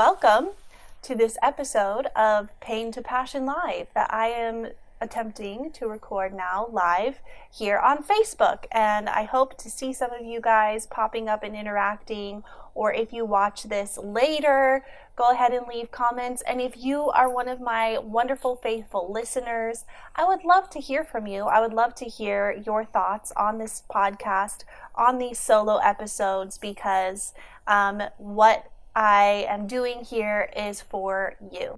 welcome to this episode of Pain to Passion Live that I am attempting to record now live here on Facebook. And I hope to see some of you guys popping up and interacting, or if you watch this later, go ahead and leave comments. And if you are one of my wonderful, faithful listeners, I would love to hear from you. I would love to hear your thoughts on this podcast, on these solo episodes, because what I am doing here is for you.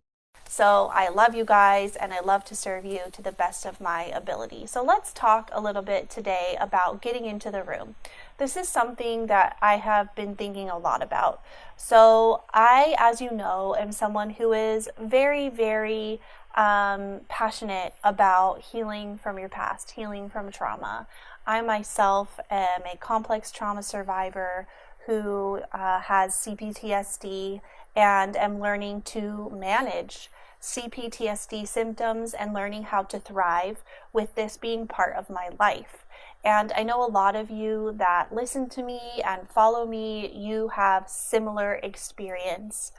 So I love you guys and I love to serve you to the best of my ability. So let's talk a little bit today about getting into the room. This is something that I have been thinking a lot about. So I, as you know, am someone who is very, very passionate about healing from your past, healing from trauma. I myself am a complex trauma survivor who has CPTSD and am learning to manage CPTSD symptoms and learning how to thrive with this being part of my life. And I know a lot of you that listen to me and follow me, you have similar experience.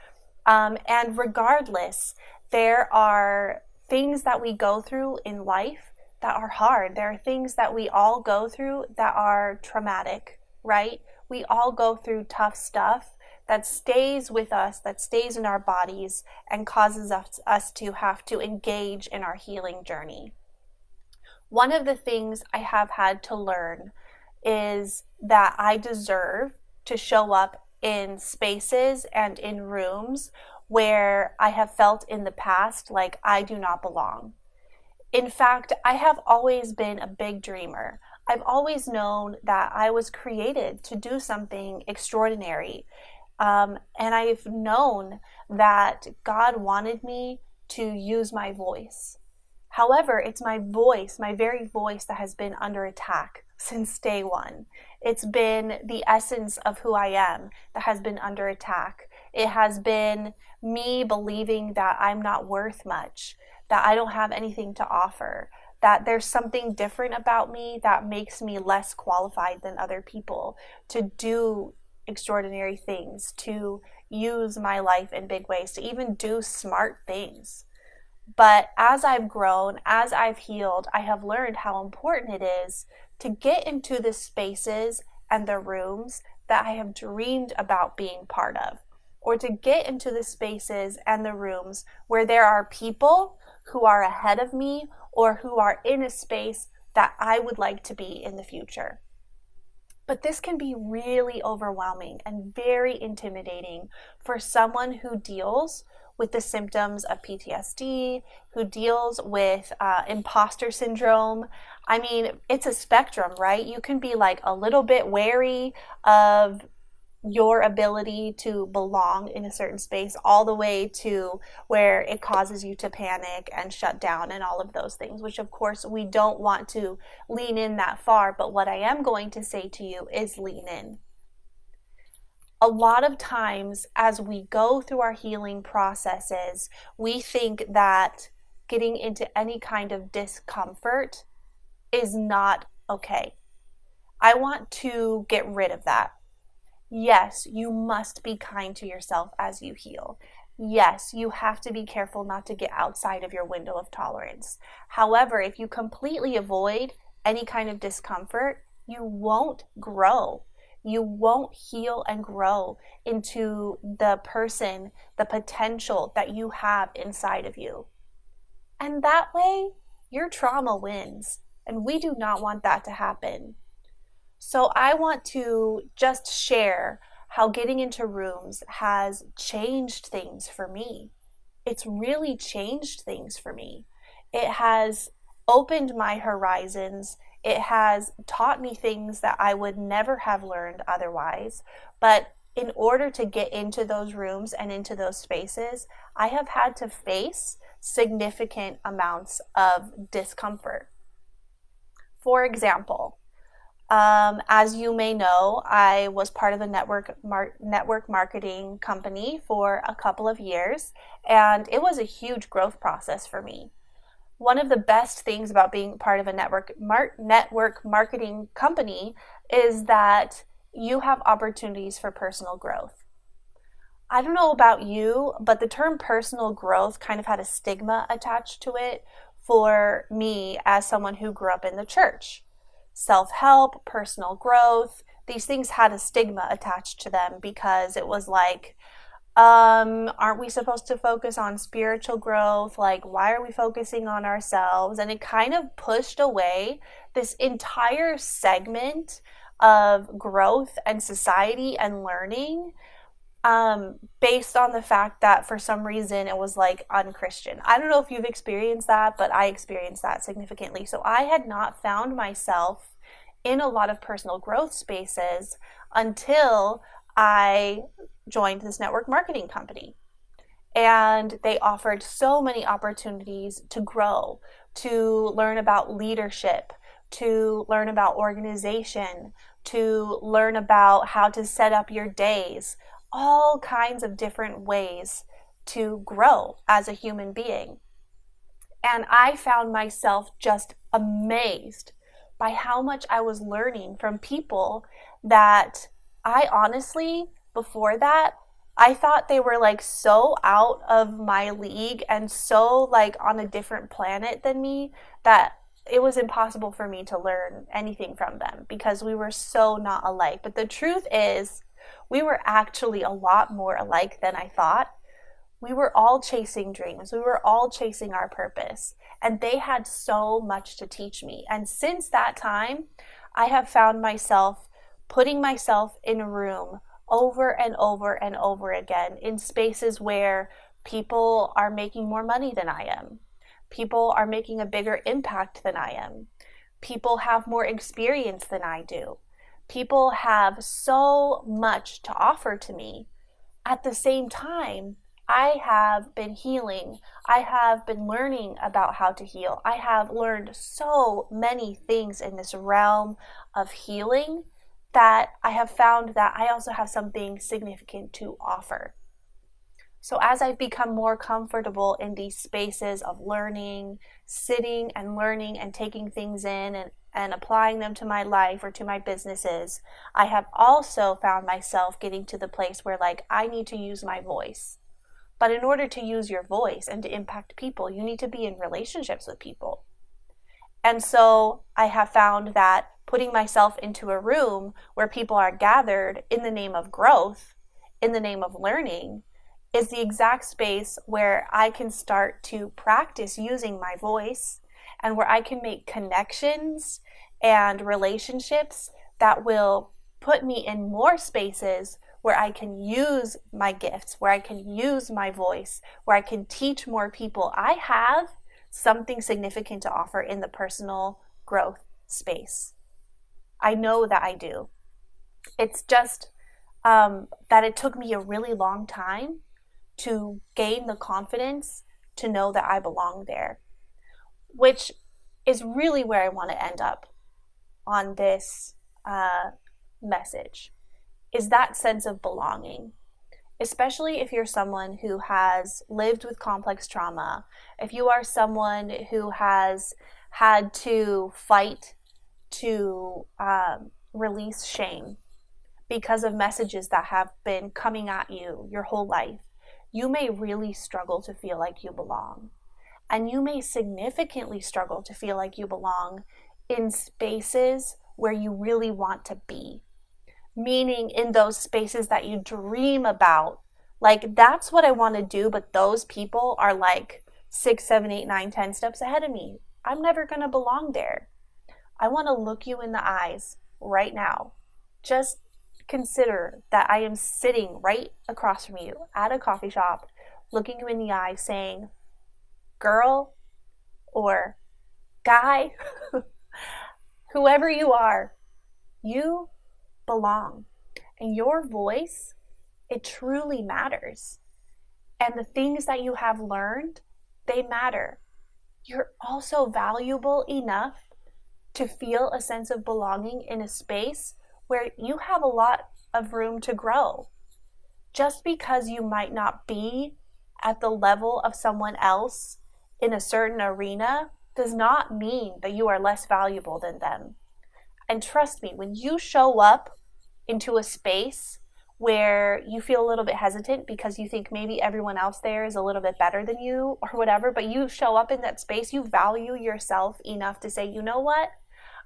And regardless, there are things that we go through in life that are hard. There are things that we all go through that are traumatic, right? We all go through tough stuff that stays with us, that stays in our bodies, and causes us to have to engage in our healing journey. One of the things I have had to learn is that I deserve to show up in spaces and in rooms where I have felt in the past like I do not belong. In fact, I have always been a big dreamer. I've always known that I was created to do something extraordinary. And I've known that God wanted me to use my voice. However, it's my voice, my very voice, that has been under attack since day one. It's been the essence of who I am that has been under attack. It has been me believing that I'm not worth much, that I don't have anything to offer, that there's something different about me that makes me less qualified than other people to do extraordinary things, to use my life in big ways, to even do smart things. But as I've grown, as I've healed, I have learned how important it is to get into the spaces and the rooms that I have dreamed about being part of, or to get into the spaces and the rooms where there are people who are ahead of me or who are in a space that I would like to be in the future. But this can be really overwhelming and very intimidating for someone who deals with the symptoms of PTSD, who deals with imposter syndrome. I mean, it's a spectrum, right? You can be like a little bit wary of your ability to belong in a certain space, all the way to where it causes you to panic and shut down and all of those things, which of course we don't want to lean in that far. But what I am going to say to you is lean in. A lot of times as we go through our healing processes, we think that getting into any kind of discomfort is not okay. I want to get rid of that. Yes, you must be kind to yourself as you heal. Yes, you have to be careful not to get outside of your window of tolerance. However, if you completely avoid any kind of discomfort, you won't grow. You won't heal and grow into the person, the potential that you have inside of you. And that way, your trauma wins. And we do not want that to happen. So I want to just share how getting into rooms has changed things for me. It's really changed things for me. It has opened my horizons. It has taught me things that I would never have learned otherwise. But in order to get into those rooms and into those spaces, I have had to face significant amounts of discomfort. For example, as you may know, I was part of a network marketing company for a couple of years, and it was a huge growth process for me. One of the best things about being part of a network marketing company is that you have opportunities for personal growth. I don't know about you, but the term personal growth kind of had a stigma attached to it for me as someone who grew up in the church. Self-help, personal growth, these things had a stigma attached to them because it was like, aren't we supposed to focus on spiritual growth? Like, why are we focusing on ourselves? And it kind of pushed away this entire segment of growth and society and learning, based on the fact that for some reason it was like unchristian. I don't know if you've experienced that, but I experienced that significantly. So I had not found myself in a lot of personal growth spaces until I joined this network marketing company. And they offered so many opportunities to grow, to learn about leadership, to learn about organization, to learn about how to set up your days, all kinds of different ways to grow as a human being. And I found myself just amazed by how much I was learning from people that I honestly, before that, I thought they were like so out of my league and so like on a different planet than me that it was impossible for me to learn anything from them because we were so not alike. But the truth is, we were actually a lot more alike than I thought. We were all chasing dreams. We were all chasing our purpose. And they had so much to teach me. And since that time, I have found myself putting myself in a room over and over and over again in spaces where people are making more money than I am. People are making a bigger impact than I am. People have more experience than I do. People have so much to offer to me. At the same time, I have been healing. I have been learning about how to heal. I have learned so many things in this realm of healing that I have found that I also have something significant to offer. So as I've become more comfortable in these spaces of learning, sitting and learning and taking things in and applying them to my life or to my businesses, I have also found myself getting to the place where like I need to use my voice. But in order to use your voice and to impact people, you need to be in relationships with people. And so I have found that putting myself into a room where people are gathered in the name of growth, in the name of learning, is the exact space where I can start to practice using my voice and where I can make connections and relationships that will put me in more spaces where I can use my gifts, where I can use my voice, where I can teach more people. I have something significant to offer in the personal growth space. I know that I do. It's just that it took me a really long time to gain the confidence to know that I belong there, which is really where I want to end up on this message, is that sense of belonging. Especially if you're someone who has lived with complex trauma, if you are someone who has had to fight to release shame because of messages that have been coming at you your whole life, you may really struggle to feel like you belong. And you may significantly struggle to feel like you belong in spaces where you really want to be. Meaning in those spaces that you dream about. Like, that's what I want to do, but those people are like 6, 7, 8, 9, 10 steps ahead of me. I'm never going to belong there. I want to look you in the eyes right now. Just consider that I am sitting right across from you at a coffee shop, looking you in the eye saying, girl or guy, whoever you are, you belong. And your voice, it truly matters. And the things that you have learned, they matter. You're also valuable enough to feel a sense of belonging in a space where you have a lot of room to grow. Just because you might not be at the level of someone else in a certain arena does not mean that you are less valuable than them. And trust me, when you show up into a space where you feel a little bit hesitant because you think maybe everyone else there is a little bit better than you or whatever, but you show up in that space, you value yourself enough to say, you know what?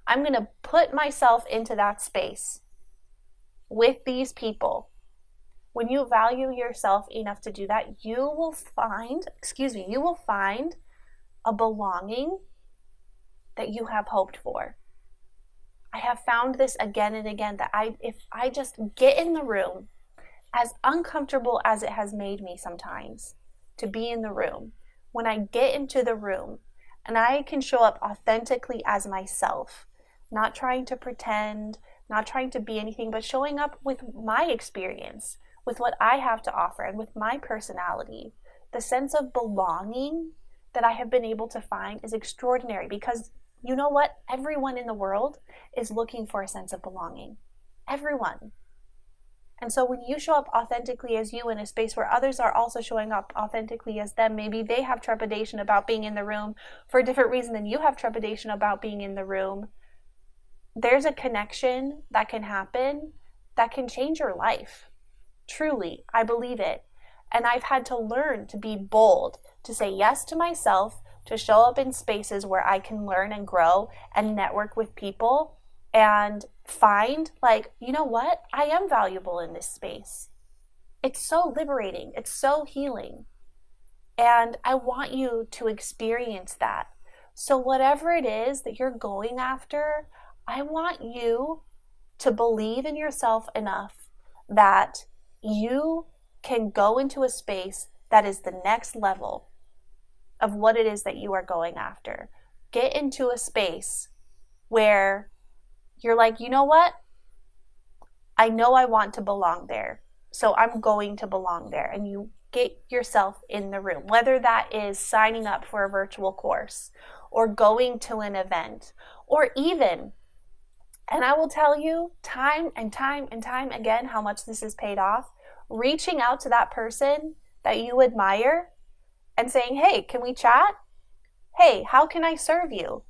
I'm going to put myself into that space with these people. When you value yourself enough to do that, you will find a belonging that you have hoped for. I have found this again and again, that if I just get in the room, as uncomfortable as it has made me sometimes to be in the room, when I get into the room and I can show up authentically as myself, not trying to pretend, not trying to be anything, but showing up with my experience, with what I have to offer, and with my personality, the sense of belonging that I have been able to find is extraordinary, because you know what? Everyone in the world is looking for a sense of belonging. Everyone. And so when you show up authentically as you in a space where others are also showing up authentically as them, maybe they have trepidation about being in the room for a different reason than you have trepidation about being in the room, there's a connection that can happen that can change your life. Truly, I believe it. And I've had to learn to be bold, to say yes to myself, to show up in spaces where I can learn and grow and network with people and find, like, you know what? I am valuable in this space. It's so liberating. It's so healing. And I want you to experience that. So whatever it is that you're going after, I want you to believe in yourself enough that you can go into a space that is the next level of what it is that you are going after. Get into a space where you're like, you know what? I know I want to belong there, so I'm going to belong there. And you get yourself in the room, whether that is signing up for a virtual course or going to an event, or even, and I will tell you time and time and time again how much this has paid off, reaching out to that person that you admire and saying, hey, can we chat? Hey, how can I serve you?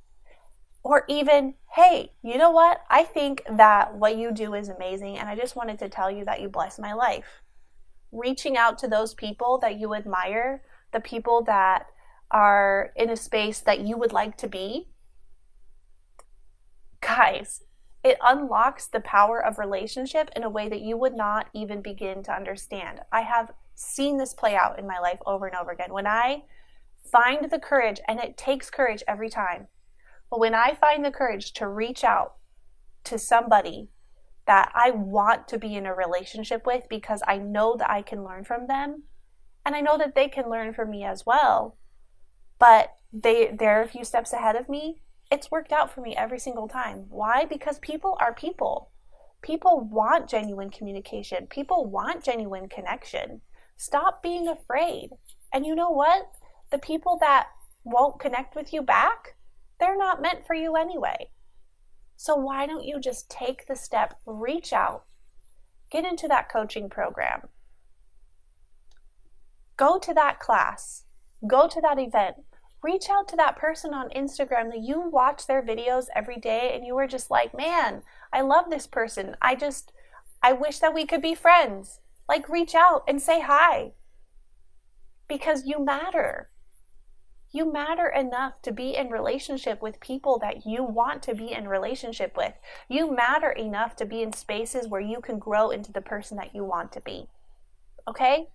Or even, hey, you know what? I think that what you do is amazing, and I just wanted to tell you that you bless my life. Reaching out to those people that you admire, the people that are in a space that you would like to be. Guys, it unlocks the power of relationship in a way that you would not even begin to understand. I have seen this play out in my life over and over again. When I find the courage, and it takes courage every time, but when I find the courage to reach out to somebody that I want to be in a relationship with because I know that I can learn from them, and I know that they can learn from me as well, but they're a few steps ahead of me, it's worked out for me every single time. Why? Because people are people. People want genuine communication. People want genuine connection. Stop being afraid. And you know what? The people that won't connect with you back, they're not meant for you anyway. So why don't you just take the step, reach out, get into that coaching program, go to that class, go to that event, reach out to that person on Instagram that you watch their videos every day and you were just like, man, I love this person. I wish that we could be friends. Like, reach out and say hi, because you matter. You matter enough to be in relationship with people that you want to be in relationship with. You matter enough to be in spaces where you can grow into the person that you want to be. Okay?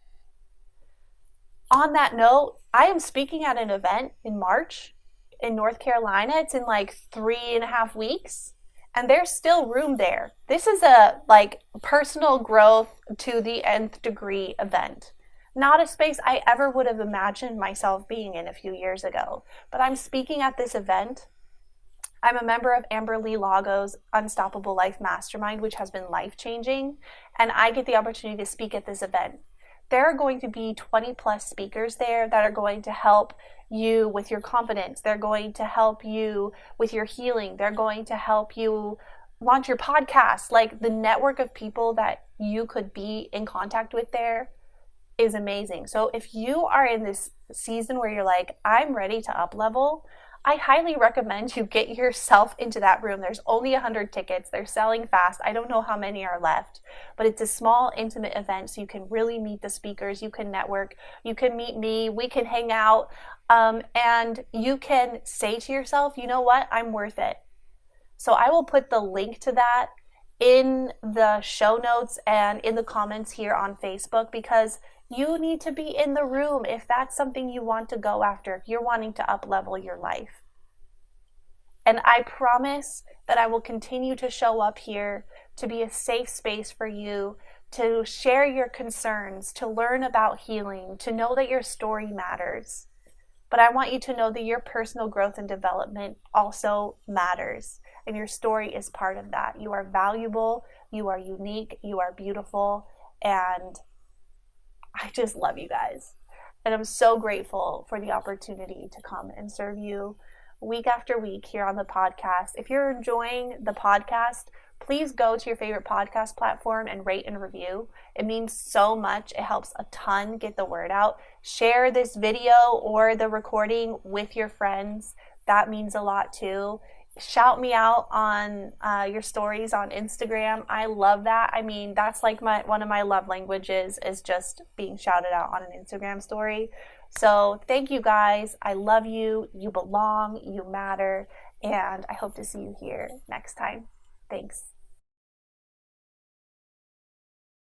On that note, I am speaking at an event in March in North Carolina. It's in like 3.5 weeks, and there's still room there. This is a personal growth to the nth degree event. Not a space I ever would have imagined myself being in a few years ago. But I'm speaking at this event. I'm a member of Amber Lee Lago's Unstoppable Life Mastermind, which has been life-changing, and I get the opportunity to speak at this event. There are going to be 20 plus speakers there that are going to help you with your confidence. They're going to help you with your healing. They're going to help you launch your podcast. Like, the network of people that you could be in contact with there is amazing. So if you are in this season where you're like, I'm ready to up level, I highly recommend you get yourself into that room. There's only 100 tickets. They're selling fast. I don't know how many are left, but it's a small, intimate event, so you can really meet the speakers. You can network. You can meet me. We can hang out. And you can say to yourself, you know what? I'm worth it. So I will put the link to that in the show notes and in the comments here on Facebook, because you need to be in the room if that's something you want to go after, if you're wanting to up-level your life. And I promise that I will continue to show up here to be a safe space for you, to share your concerns, to learn about healing, to know that your story matters. But I want you to know that your personal growth and development also matters. And your story is part of that. You are valuable, you are unique, you are beautiful, and I just love you guys. And I'm so grateful for the opportunity to come and serve you week after week here on the podcast. If you're enjoying the podcast, please go to your favorite podcast platform and rate and review. It means so much. It helps a ton get the word out. Share this video or the recording with your friends. That means a lot too. Shout me out on your stories on Instagram. I love that. I mean, that's like one of my love languages, is just being shouted out on an Instagram story. So thank you guys. I love you. You belong. You matter. And I hope to see you here next time. Thanks.